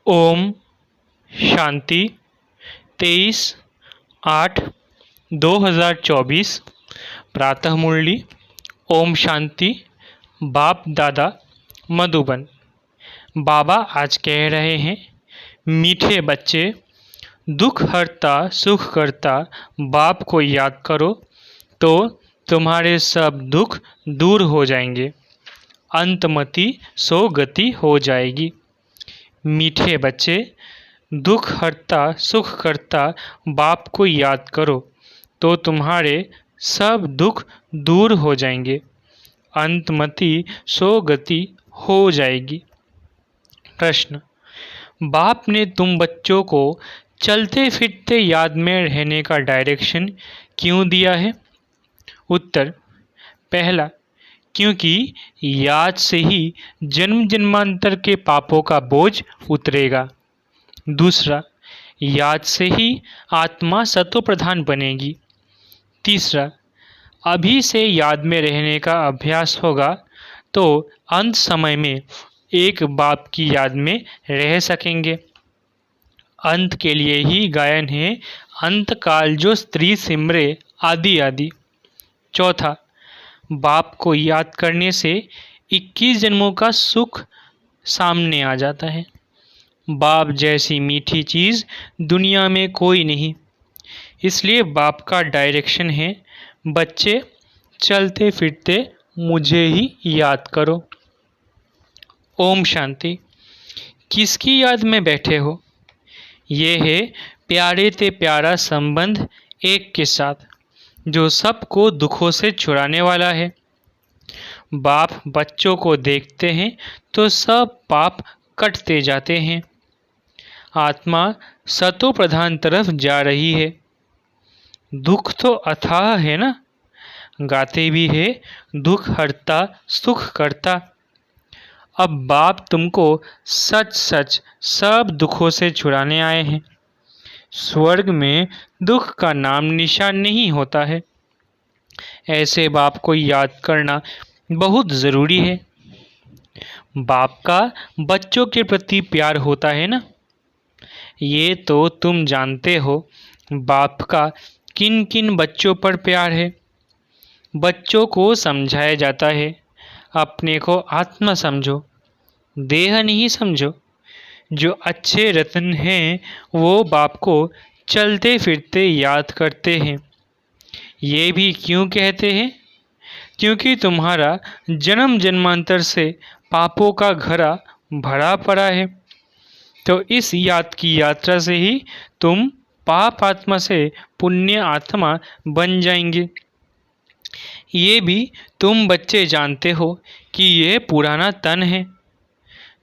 ओम शांति 23/8/2024 प्रातः मुरली। ओम शांति। बाप दादा मधुबन। बाबा आज कह रहे हैं, मीठे बच्चे, दुख हरता सुख करता बाप को याद करो तो तुम्हारे सब दुख दूर हो जाएंगे, अंतमति सो गति हो जाएगी। मीठे बच्चे, दुख हरता सुख करता बाप को याद करो तो तुम्हारे सब दुख दूर हो जाएंगे, अंतमति सो गति हो जाएगी। प्रश्न: बाप ने तुम बच्चों को चलते फिरते याद में रहने का डायरेक्शन क्यों दिया है? उत्तर: पहला, क्योंकि याद से ही जन्म जन्मांतर के पापों का बोझ उतरेगा। दूसरा, याद से ही आत्मा सतो प्रधान बनेगी। तीसरा, अभी से याद में रहने का अभ्यास होगा तो अंत समय में एक बाप की याद में रह सकेंगे। अंत के लिए ही गायन है, अंत काल जो स्त्री सिमरे आदि आदि। चौथा, बाप को याद करने से 21 जन्मों का सुख सामने आ जाता है। बाप जैसी मीठी चीज़ दुनिया में कोई नहीं, इसलिए बाप का डायरेक्शन है, बच्चे चलते फिरते मुझे ही याद करो। ओम शांति। किसकी याद में बैठे हो? ये है प्यारे ते प्यारा संबंध एक के साथ, जो सबको दुखों से छुड़ाने वाला है। बाप बच्चों को देखते हैं तो सब पाप कटते जाते हैं। आत्मा सतो प्रधान तरफ जा रही है। दुख तो अथाह है ना, गाते भी है, दुख हरता सुख करता। अब बाप तुमको सच सच सब दुखों से छुड़ाने आए हैं। स्वर्ग में दुख का नाम निशान नहीं होता है। ऐसे बाप को याद करना बहुत ज़रूरी है। बाप का बच्चों के प्रति प्यार होता है ना, ये तो तुम जानते हो। बाप का किन किन बच्चों पर प्यार है। बच्चों को समझाया जाता है, अपने को आत्मा समझो, देह नहीं समझो। जो अच्छे रत्न हैं वो बाप को चलते फिरते याद करते हैं। ये भी क्यों कहते हैं? क्योंकि तुम्हारा जन्म जन्मांतर से पापों का घड़ा भरा पड़ा है। तो इस याद की यात्रा से ही तुम पाप आत्मा से पुण्य आत्मा बन जाएंगे। ये भी तुम बच्चे जानते हो कि यह पुराना तन है।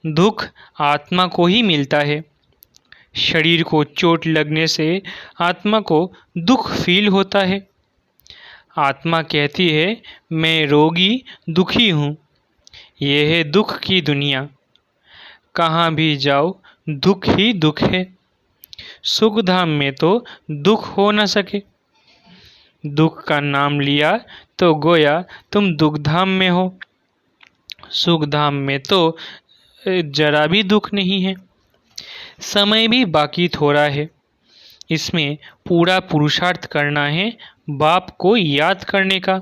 दुख आत्मा को ही मिलता है। शरीर को चोट लगने से आत्मा को दुख फील होता है। आत्मा कहती है, मैं रोगी दुखी हूँ। यह है दुख की दुनिया। कहाँ भी जाओ दुख ही दुख है। सुख धाम में तो दुख हो न सके। दुख का नाम लिया तो गोया तुम दुख धाम में हो। सुख धाम में तो जरा भी दुख नहीं है। समय भी बाकी थोड़ा है। इसमें पूरा पुरुषार्थ करना है बाप को याद करने का।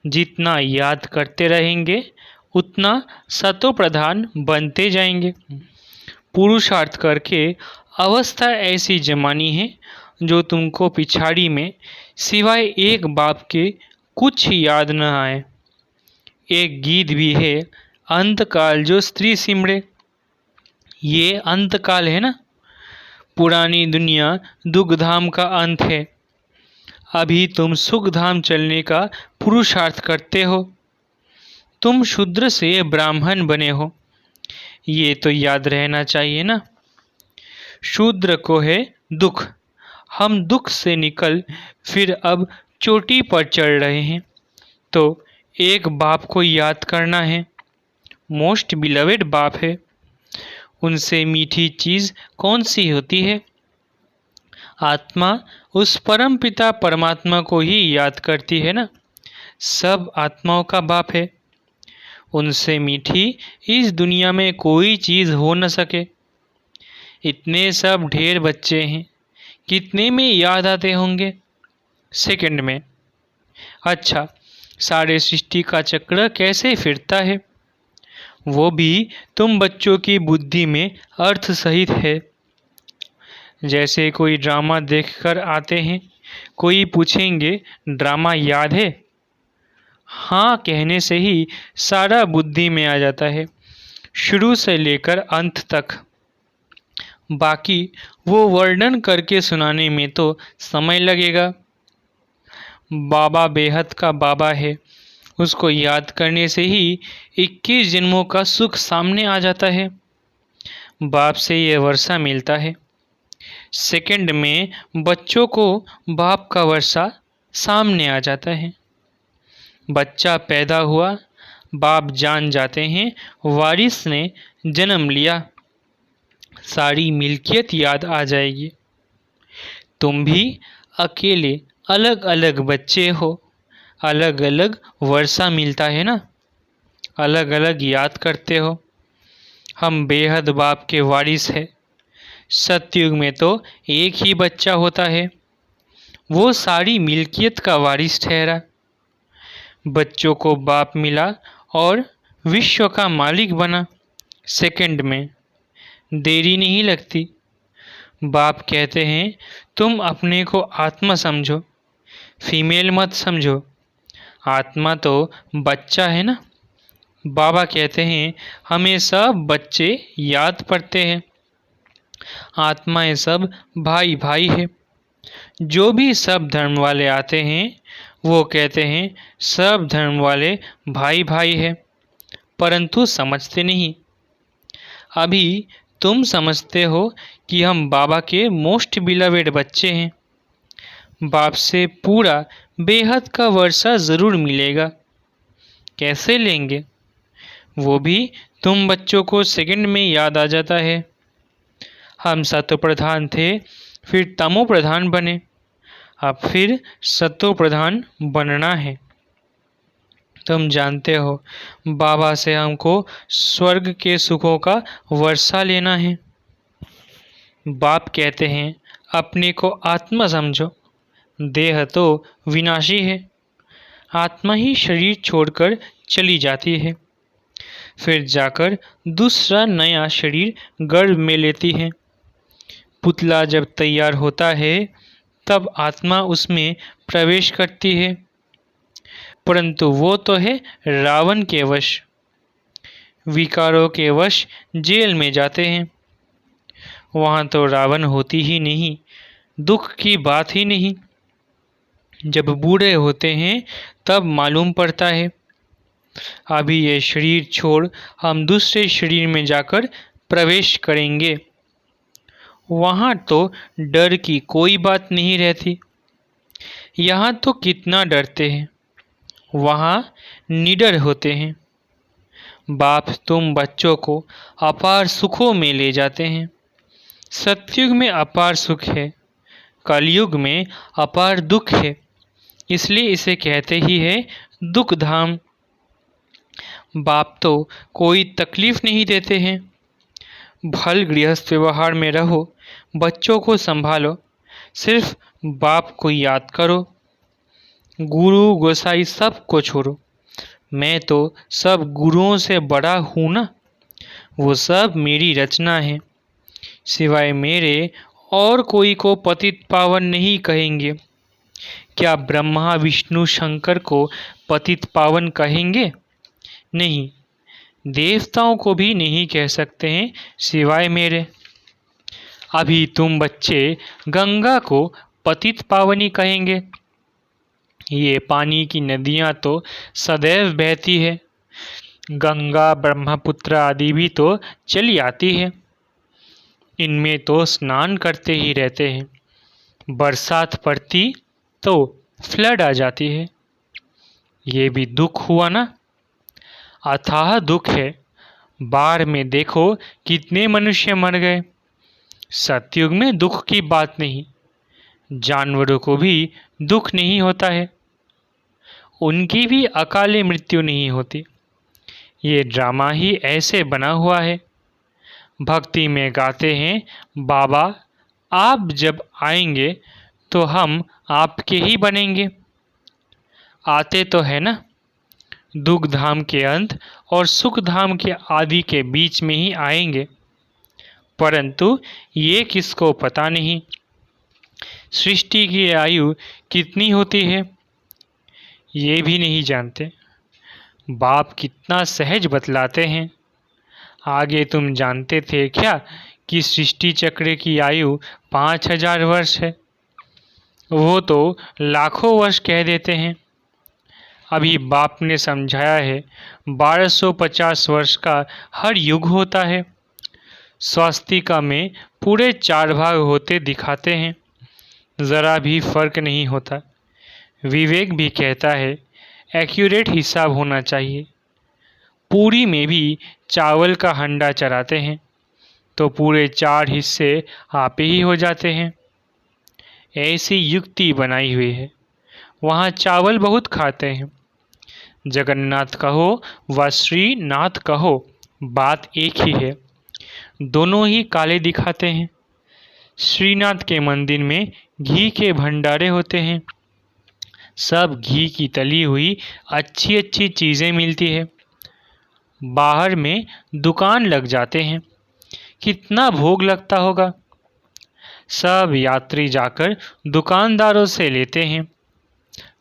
जितना याद करते रहेंगे उतना सतो प्रधान बनते जाएंगे। पुरुषार्थ करके अवस्था ऐसी जमानी है जो तुमको पिछाड़ी में सिवाय एक बाप के कुछ याद न आए। एक गीत भी है, अंतकाल जो स्त्री सिमरे। ये अंतकाल है ना, पुरानी दुनिया दुखधाम का अंत है। अभी तुम सुखधाम चलने का पुरुषार्थ करते हो। तुम शूद्र से ब्राह्मण बने हो, ये तो याद रहना चाहिए ना। शूद्र को है दुख, हम दुख से निकल फिर अब चोटी पर चढ़ रहे हैं। तो एक बाप को याद करना है, मोस्ट बिलवेड बाप है। उनसे मीठी चीज़ कौन सी होती है? आत्मा उस परम पिता परमात्मा को ही याद करती है ना। सब आत्माओं का बाप है। उनसे मीठी इस दुनिया में कोई चीज़ हो न सके। इतने सब ढेर बच्चे हैं, कितने में याद आते होंगे? सेकंड में। अच्छा, सारे सृष्टि का चक्र कैसे फिरता है? वो भी तुम बच्चों की बुद्धि में अर्थ सहित है। जैसे कोई ड्रामा देखकर आते हैं, कोई पूछेंगे ड्रामा याद है? हाँ कहने से ही सारा बुद्धि में आ जाता है, शुरू से लेकर अंत तक। बाकी वो वर्णन करके सुनाने में तो समय लगेगा। बाबा बेहद का बाबा है, उसको याद करने से ही 21 जन्मों का सुख सामने आ जाता है। बाप से ये वर्षा मिलता है। सेकंड में बच्चों को बाप का वर्षा सामने आ जाता है। बच्चा पैदा हुआ, बाप जान जाते हैं वारिस ने जन्म लिया, सारी मिल्कियत याद आ जाएगी। तुम भी अकेले अलग अलग बच्चे हो, अलग अलग वर्षा मिलता है ना, अलग अलग याद करते हो। हम बेहद बाप के वारिस हैं। सतयुग में तो एक ही बच्चा होता है, वो सारी मिल्कियत का वारिस ठहरा। बच्चों को बाप मिला और विश्व का मालिक बना। सेकंड में देरी नहीं लगती। बाप कहते हैं तुम अपने को आत्मा समझो, फीमेल मत समझो। आत्मा तो बच्चा है ना। बाबा कहते हैं हमें सब बच्चे याद पड़ते हैं। आत्माएं सब भाई भाई है। जो भी सब धर्म वाले आते हैं वो कहते हैं सब धर्म वाले भाई भाई है, परंतु समझते नहीं। अभी तुम समझते हो कि हम बाबा के मोस्ट बिलवेड बच्चे हैं। बाप से पूरा बेहद का वर्षा ज़रूर मिलेगा। कैसे लेंगे? वो भी तुम बच्चों को सेकंड में याद आ जाता है। हम सत्व प्रधान थे, फिर तमो प्रधान बने, अब फिर सत्व प्रधान बनना है। तुम जानते हो बाबा से हमको स्वर्ग के सुखों का वर्षा लेना है। बाप कहते हैं अपने को आत्मा समझो, देह तो विनाशी है। आत्मा ही शरीर छोड़कर चली जाती है, फिर जाकर दूसरा नया शरीर गर्भ में लेती है। पुतला जब तैयार होता है तब आत्मा उसमें प्रवेश करती है, परंतु वो तो है रावण के वश, विकारों के वश जेल में जाते हैं। वहाँ तो रावण होती ही नहीं, दुख की बात ही नहीं। जब बूढ़े होते हैं तब मालूम पड़ता है। अभी ये शरीर छोड़ हम दूसरे शरीर में जाकर प्रवेश करेंगे। वहाँ तो डर की कोई बात नहीं रहती। यहाँ तो कितना डरते हैं, वहाँ निडर होते हैं। बाप तुम बच्चों को अपार सुखों में ले जाते हैं। सतयुग में अपार सुख है, कलयुग में अपार दुख है, इसलिए इसे कहते ही है दुख धाम। बाप तो कोई तकलीफ नहीं देते हैं। भल गृहस्थ व्यवहार में रहो, बच्चों को संभालो, सिर्फ बाप को याद करो। गुरु गोसाई सब को छोड़ो। मैं तो सब गुरुओं से बड़ा हूँ ना, वो सब मेरी रचना है। सिवाय मेरे और कोई को पतित पावन नहीं कहेंगे। क्या ब्रह्मा विष्णु शंकर को पतित पावन कहेंगे? नहीं, देवताओं को भी नहीं कह सकते हैं सिवाय मेरे। अभी तुम बच्चे गंगा को पतित पावनी कहेंगे। ये पानी की नदियाँ तो सदैव बहती है। गंगा ब्रह्मपुत्र आदि भी तो चली आती है, इनमें तो स्नान करते ही रहते हैं। बरसात पड़ती तो फ्लड आ जाती है। ये भी दुख हुआ ना, अथाह दुख है। बाढ़ में देखो कितने मनुष्य मर गए। सतयुग में दुख की बात नहीं, जानवरों को भी दुख नहीं होता है, उनकी भी अकाले मृत्यु नहीं होती। ये ड्रामा ही ऐसे बना हुआ है। भक्ति में गाते हैं, बाबा आप जब आएंगे तो हम आपके ही बनेंगे। आते तो है ना, दुख धाम के अंत और सुख धाम के आदि के बीच में ही आएंगे, परंतु ये किसको पता नहीं सृष्टि की आयु कितनी होती है, ये भी नहीं जानते। बाप कितना सहज बतलाते हैं। आगे तुम जानते थे क्या कि सृष्टि चक्र की आयु 5000 वर्ष है? वो तो लाखों वर्ष कह देते हैं। अभी बाप ने समझाया है 1250 वर्ष का हर युग होता है। स्वास्तिका में पूरे 4 भाग होते दिखाते हैं, ज़रा भी फर्क नहीं होता। विवेक भी कहता है एक्यूरेट हिसाब होना चाहिए। पूरी में भी चावल का हंडा चढ़ाते हैं तो पूरे 4 हिस्से आपे ही हो जाते हैं। ऐसी युक्ति बनाई हुई है। वहाँ चावल बहुत खाते हैं। जगन्नाथ कहो व श्रीनाथ कहो, बात एक ही है, दोनों ही काले दिखाते हैं। श्रीनाथ के मंदिर में घी के भंडारे होते हैं, सब घी की तली हुई अच्छी अच्छी चीज़ें मिलती है। बाहर में दुकान लग जाते हैं, कितना भोग लगता होगा। सब यात्री जाकर दुकानदारों से लेते हैं।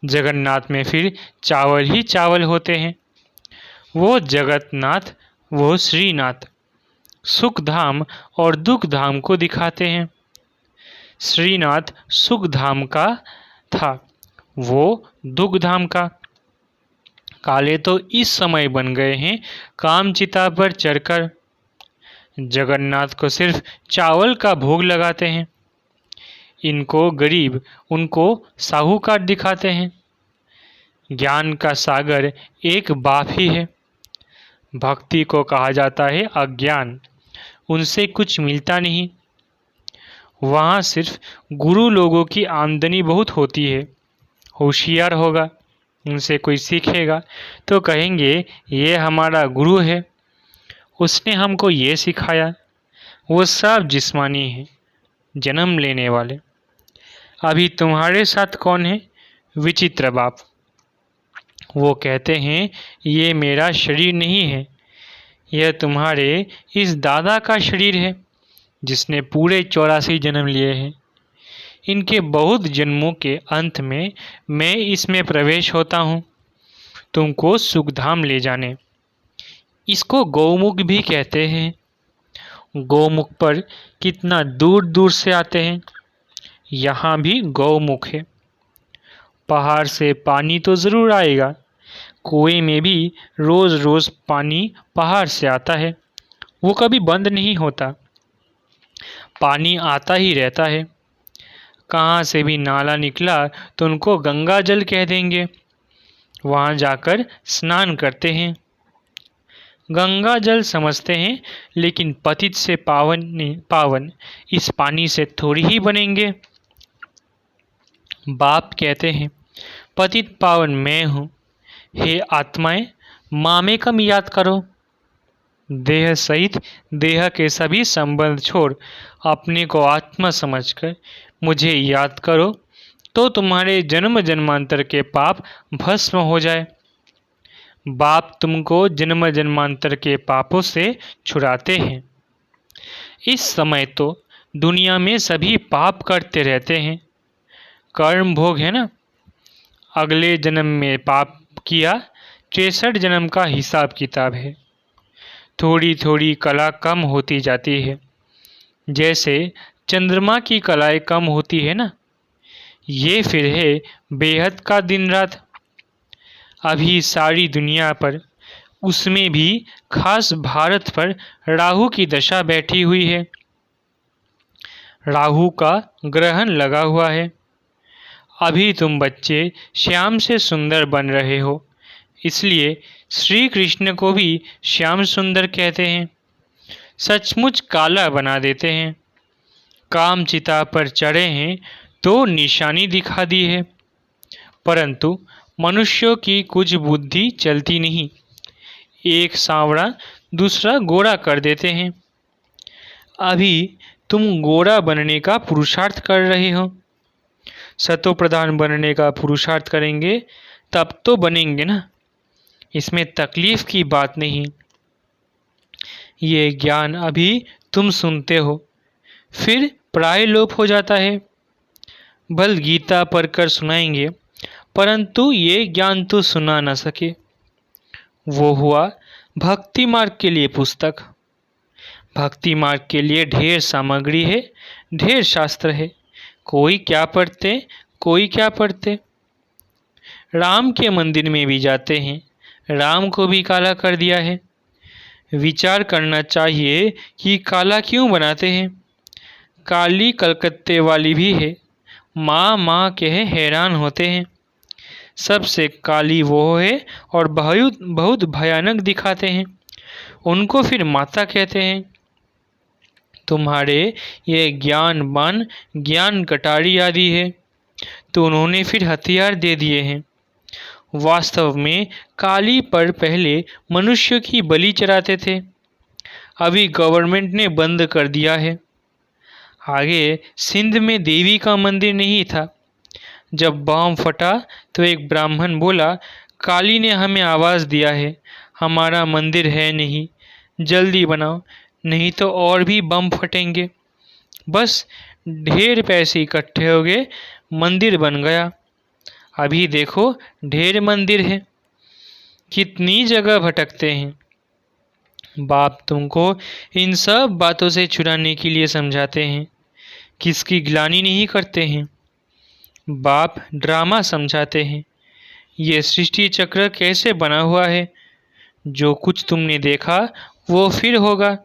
जगन्नाथ में फिर चावल ही चावल होते हैं। वो जगन्नाथ, वो श्रीनाथ सुख धाम और दुख धाम को दिखाते हैं। श्रीनाथ सुख धाम का था, वो दुख धाम का। काले तो इस समय बन गए हैं कामचिता पर चढ़कर। जगन्नाथ को सिर्फ चावल का भोग लगाते हैं। इनको गरीब, उनको साहूकार दिखाते हैं। ज्ञान का सागर एक बाप ही है। भक्ति को कहा जाता है अज्ञान, उनसे कुछ मिलता नहीं। वहाँ सिर्फ गुरु लोगों की आमदनी बहुत होती है। होशियार होगा, उनसे कोई सीखेगा तो कहेंगे ये हमारा गुरु है, उसने हमको ये सिखाया। वो सब जिस्मानी है, जन्म लेने वाले। अभी तुम्हारे साथ कौन है? विचित्र बाप। वो कहते हैं ये मेरा शरीर नहीं है, यह तुम्हारे इस दादा का शरीर है जिसने पूरे 84 जन्म लिए हैं। इनके बहुत जन्मों के अंत में मैं इसमें प्रवेश होता हूँ, तुमको सुखधाम ले जाने। इसको गौमुख भी कहते हैं। गौमुख पर कितना दूर दूर से आते हैं। यहाँ भी गौमुख है। पहाड़ से पानी तो ज़रूर आएगा, कुएं में भी रोज़ रोज़ पानी पहाड़ से आता है, वो कभी बंद नहीं होता, पानी आता ही रहता है। कहाँ से भी नाला निकला तो उनको गंगा जल कह देंगे। वहाँ जाकर स्नान करते हैं। गंगा जल समझते हैं, लेकिन पतित से पावन इस पानी से थोड़ी ही बनेंगे। बाप कहते हैं पतित पावन मैं हूँ, हे आत्माएं मामे कम याद करो। देह सहित देह के सभी संबंध छोड़ अपने को आत्मा समझकर मुझे याद करो तो तुम्हारे जन्म जन्मांतर के पाप भस्म हो जाए। बाप तुमको जन्म जन्मांतर के पापों से छुड़ाते हैं। इस समय तो दुनिया में सभी पाप करते रहते हैं, कर्म भोग है ना। अगले जन्म में पाप किया 63 जन्म का हिसाब किताब है। थोड़ी थोड़ी कला कम होती जाती है, जैसे चंद्रमा की कलाएं कम होती है ना। ये फिर है बेहद का दिन रात। अभी सारी दुनिया पर, उसमें भी खास भारत पर राहु की दशा बैठी हुई है। राहु का ग्रहण लगा हुआ है। अभी तुम बच्चे श्याम से सुंदर बन रहे हो, इसलिए श्री कृष्ण को भी श्याम सुंदर कहते हैं। सचमुच काला बना देते हैं। काम चिता पर चढ़े हैं तो निशानी दिखा दी है, परंतु मनुष्यों की कुछ बुद्धि चलती नहीं। एक सांवड़ा दूसरा गोरा कर देते हैं। अभी तुम गोरा बनने का पुरुषार्थ कर रहे हो। सतो प्रधान बनने का पुरुषार्थ करेंगे तब तो बनेंगे ना, इसमें तकलीफ की बात नहीं। ये ज्ञान अभी तुम सुनते हो, फिर प्राय लोप हो जाता है। भल गीता पढ़कर सुनाएंगे, परंतु ये ज्ञान तो सुना न सके। वो हुआ भक्ति मार्ग के लिए पुस्तक। भक्ति मार्ग के लिए ढेर सामग्री है, ढेर शास्त्र है। कोई क्या पढ़ते, कोई क्या पढ़ते। राम के मंदिर में भी जाते हैं, राम को भी काला कर दिया है। विचार करना चाहिए कि काला क्यों बनाते हैं। काली कलकत्ते वाली भी है, माँ माँ कहे हैरान होते हैं। सबसे काली वो है और बहुत भयानक दिखाते हैं, उनको फिर माता कहते हैं। तुम्हारे ये ज्ञानवान ज्ञान कटारी आदि है, तो उन्होंने फिर हथियार दे दिए हैं। वास्तव में काली पर पहले मनुष्य की बलि चढ़ाते थे, अभी गवर्नमेंट ने बंद कर दिया है। आगे सिंध में देवी का मंदिर नहीं था। जब बम फटा तो एक ब्राह्मण बोला, काली ने हमें आवाज़ दिया है, हमारा मंदिर है नहीं, जल्दी बनाओ नहीं तो और भी बम फटेंगे। बस ढेर पैसे इकट्ठे हो गए, मंदिर बन गया। अभी देखो ढेर मंदिर है, कितनी जगह भटकते हैं। बाप तुमको इन सब बातों से छुड़ाने के लिए समझाते हैं, किसकी गिलानी नहीं करते हैं। बाप ड्रामा समझाते हैं, ये सृष्टि चक्र कैसे बना हुआ है। जो कुछ तुमने देखा वो फिर होगा,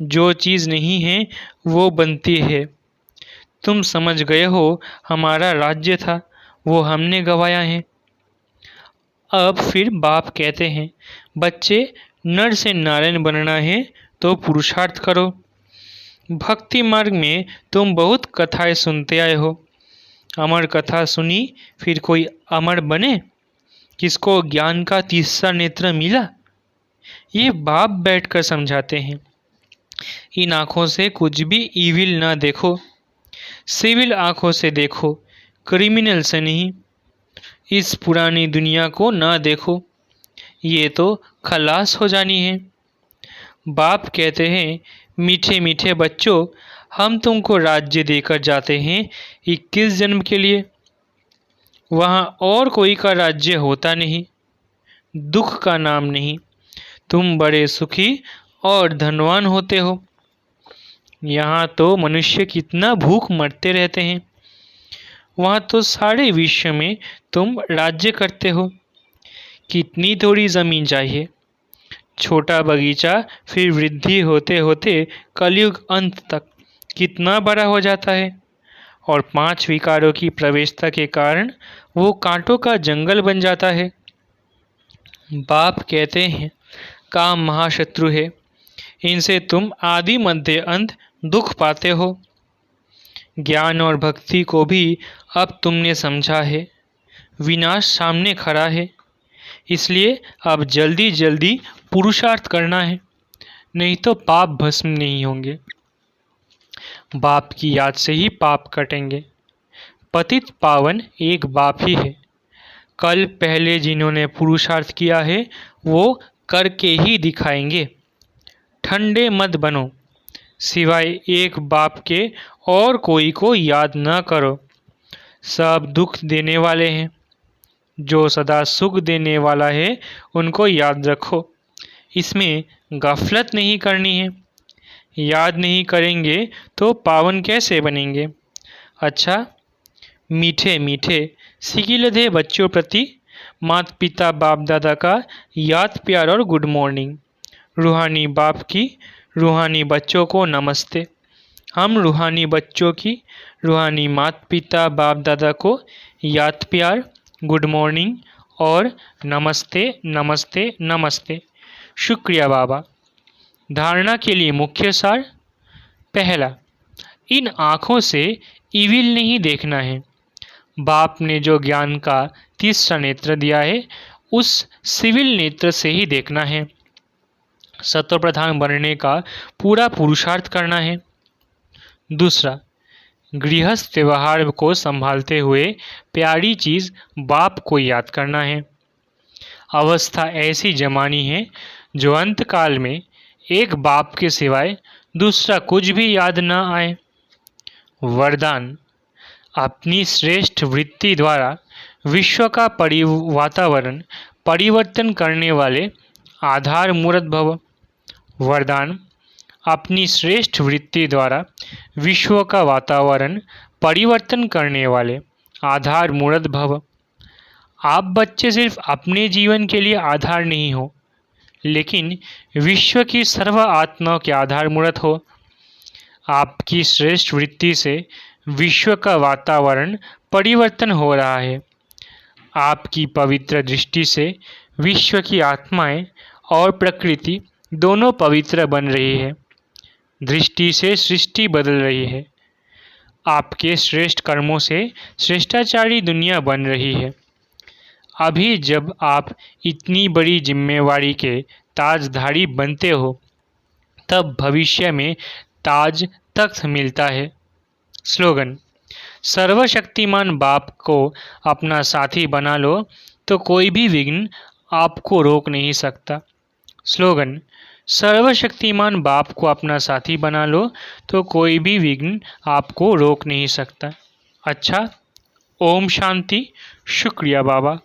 जो चीज़ नहीं है वो बनती है। तुम समझ गए हो हमारा राज्य था, वो हमने गंवाया है। अब फिर बाप कहते हैं, बच्चे नर से नारायण बनना है तो पुरुषार्थ करो। भक्ति मार्ग में तुम बहुत कथाएं सुनते आए हो। अमर कथा सुनी फिर कोई अमर बने? किसको ज्ञान का तीसरा नेत्र मिला? ये बाप बैठकर समझाते हैं। इन आँखों से कुछ भी इविल ना देखो, सिविल आँखों से देखो, क्रिमिनल से नहीं। इस पुरानी दुनिया को ना देखो, ये तो खलास हो जानी है। बाप कहते हैं, मीठे मीठे बच्चों, हम तुमको राज्य देकर जाते हैं 21 जन्म के लिए। वहाँ और कोई का राज्य होता नहीं, दुख का नाम नहीं। तुम बड़े सुखी और धनवान होते हो। यहाँ तो मनुष्य कितना भूख मरते रहते हैं, वहाँ तो सारे विश्व में तुम राज्य करते हो। कितनी थोड़ी ज़मीन चाहिए, छोटा बगीचा फिर वृद्धि होते होते कलयुग अंत तक कितना बड़ा हो जाता है, और 5 विकारों की प्रवेशता के कारण वो कांटों का जंगल बन जाता है। बाप कहते हैं, काम महाशत्रु है, इनसे तुम आदि मध्य अंत दुख पाते हो। ज्ञान और भक्ति को भी अब तुमने समझा है, विनाश सामने खड़ा है, इसलिए अब जल्दी जल्दी पुरुषार्थ करना है, नहीं तो पाप भस्म नहीं होंगे। बाप की याद से ही पाप कटेंगे। पतित पावन एक बाप ही है। कल पहले जिन्होंने पुरुषार्थ किया है वो करके ही दिखाएंगे। ठंडे मत बनो, सिवाय एक बाप के और कोई को याद न करो। सब दुख देने वाले हैं, जो सदा सुख देने वाला है उनको याद रखो। इसमें गफलत नहीं करनी है। याद नहीं करेंगे तो पावन कैसे बनेंगे। अच्छा, मीठे मीठे सिकिलधे बच्चों प्रति माता पिता बाप दादा का याद प्यार और गुड मॉर्निंग। रूहानी बाप की रूहानी बच्चों को नमस्ते। हम रूहानी बच्चों की रूहानी माता पिता बाप दादा को याद प्यार, गुड मॉर्निंग और नमस्ते नमस्ते नमस्ते। शुक्रिया बाबा। धारणा के लिए मुख्य सार। पहला, इन आँखों से इविल नहीं देखना है। बाप ने जो ज्ञान का तीसरा नेत्र दिया है उस सिविल नेत्र से ही देखना है। सत्व प्रधान बनने का पूरा पुरुषार्थ करना है। दूसरा, गृहस्थ व्यवहार को संभालते हुए प्यारी चीज़ बाप को याद करना है। अवस्था ऐसी जमानी है जो अंतकाल में एक बाप के सिवाय दूसरा कुछ भी याद न आए। वरदान, अपनी श्रेष्ठ वृत्ति द्वारा विश्व का वातावरण परिवर्तन करने वाले आधार मूर्त भव। वरदान, अपनी श्रेष्ठ वृत्ति द्वारा विश्व का वातावरण परिवर्तन करने वाले आधार मूर्त भव। आप बच्चे सिर्फ अपने जीवन के लिए आधार नहीं हो, लेकिन विश्व की सर्व आत्माओं के आधार मूर्त हो। आपकी श्रेष्ठ वृत्ति से विश्व का वातावरण परिवर्तन हो रहा है। आपकी पवित्र दृष्टि से विश्व की आत्माएं और प्रकृति दोनों पवित्र बन रही है। दृष्टि से सृष्टि बदल रही है। आपके श्रेष्ठ कर्मों से श्रेष्ठाचारी दुनिया बन रही है। अभी जब आप इतनी बड़ी जिम्मेवारी के ताजधारी बनते हो, तब भविष्य में ताज तख्त मिलता है। स्लोगन, सर्वशक्तिमान बाप को अपना साथी बना लो तो कोई भी विघ्न आपको रोक नहीं सकता। स्लोगन, सर्वशक्तिमान बाप को अपना साथी बना लो तो कोई भी विघ्न आपको रोक नहीं सकता। अच्छा, ओम शांति। शुक्रिया बाबा।